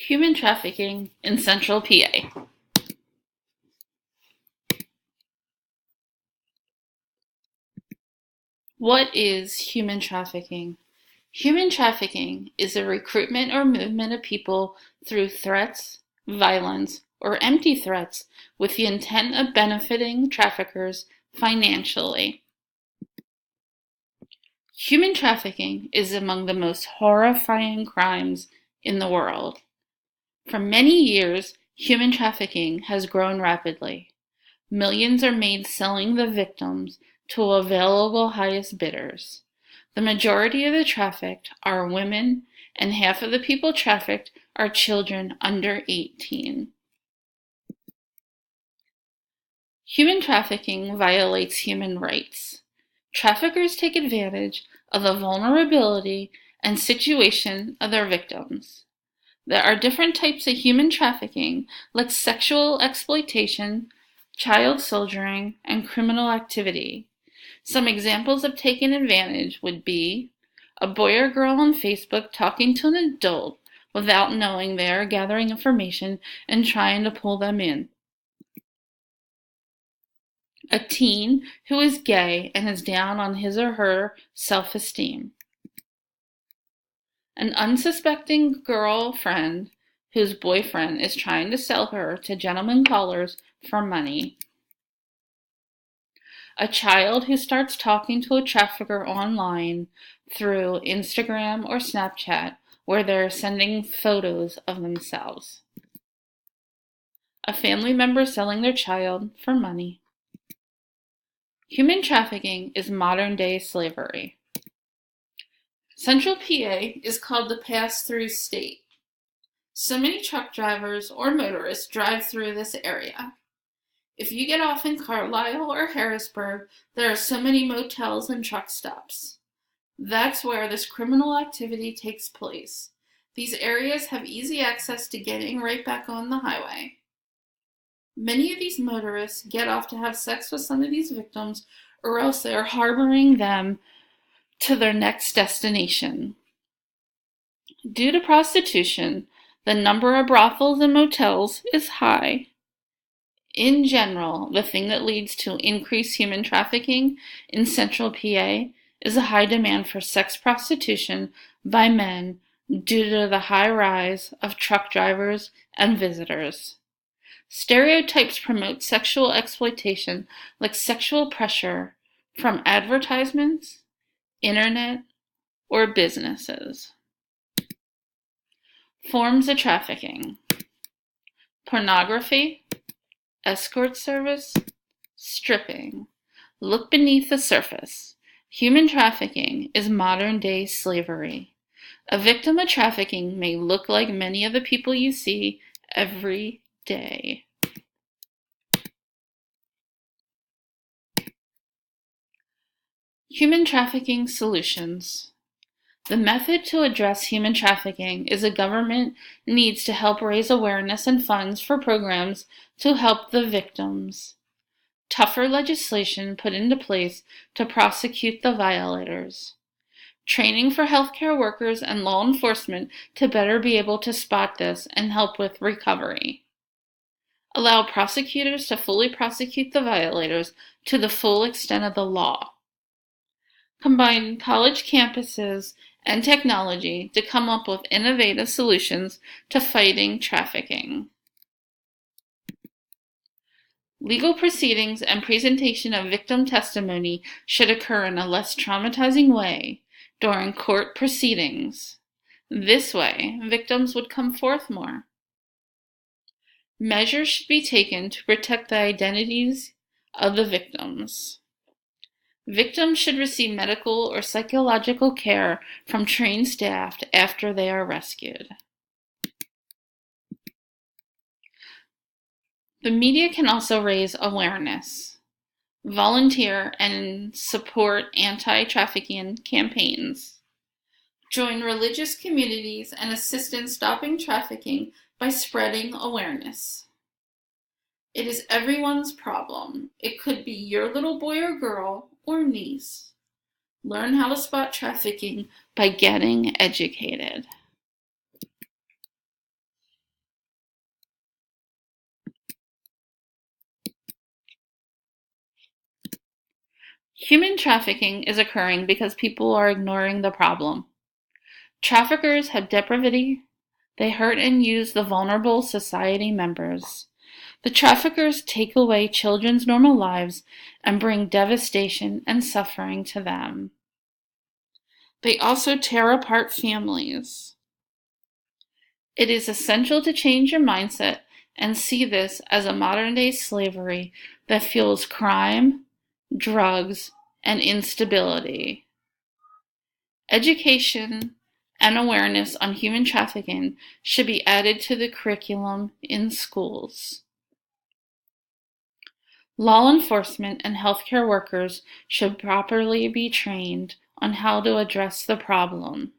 Human trafficking in Central PA. What is human trafficking? Human trafficking is the recruitment or movement of people through threats, violence, or empty threats with the intent of benefiting traffickers financially. Human trafficking is among the most horrifying crimes in the world. For many years, human trafficking has grown rapidly. Millions are made selling the victims to available highest bidders. The majority of the trafficked are women, and half of the people trafficked are children under 18. Human trafficking violates human rights. Traffickers take advantage of the vulnerability and situation of their victims. There are different types of human trafficking, like sexual exploitation, child soldiering, and criminal activity. Some examples of taking advantage would be a boy or girl on Facebook talking to an adult without knowing they are gathering information and trying to pull them in. A teen who is gay and is down on his or her self-esteem. An unsuspecting girlfriend whose boyfriend is trying to sell her to gentlemen callers for money. A child who starts talking to a trafficker online through Instagram or Snapchat where they're sending photos of themselves. A family member selling their child for money. Human trafficking is modern-day slavery. Central PA is called the pass-through state. So many truck drivers or motorists drive through this area. If you get off in Carlisle or Harrisburg, there are so many motels and truck stops. That's where this criminal activity takes place. These areas have easy access to getting right back on the highway. Many of these motorists get off to have sex with some of these victims, or else they are harboring them to their next destination. Due to prostitution, the number of brothels and motels is high. In general, the thing that leads to increased human trafficking in Central PA is a high demand for sex prostitution by men due to the high rise of truck drivers and visitors. Stereotypes promote sexual exploitation like sexual pressure from advertisements, internet, or businesses. Forms of trafficking: pornography, escort service, stripping. Look beneath the surface. Human trafficking is modern-day slavery. A victim of trafficking may look like many of the people you see every day. Human trafficking solutions. The method to address human trafficking is a government needs to help raise awareness and funds for programs to help the victims. Tougher legislation put into place to prosecute the violators. Training for healthcare workers and law enforcement to better be able to spot this and help with recovery. Allow prosecutors to fully prosecute the violators to the full extent of the law. Combine college campuses and technology to come up with innovative solutions to fighting trafficking. Legal proceedings and presentation of victim testimony should occur in a less traumatizing way during court proceedings. This way, victims would come forth more. Measures should be taken to protect the identities of the victims. Victims should receive medical or psychological care from trained staff after they are rescued. The media can also raise awareness, volunteer and support anti-trafficking campaigns, join religious communities and assist in stopping trafficking by spreading awareness. It is everyone's problem. It could be your little boy or girl or niece. Learn how to spot trafficking by getting educated. Human trafficking is occurring because people are ignoring the problem. Traffickers have depravity. They hurt and use the vulnerable society members. The traffickers take away children's normal lives and bring devastation and suffering to them. They also tear apart families. It is essential to change your mindset and see this as a modern-day slavery that fuels crime, drugs, and instability. Education and awareness on human trafficking should be added to the curriculum in schools. Law enforcement and healthcare workers should properly be trained on how to address the problem.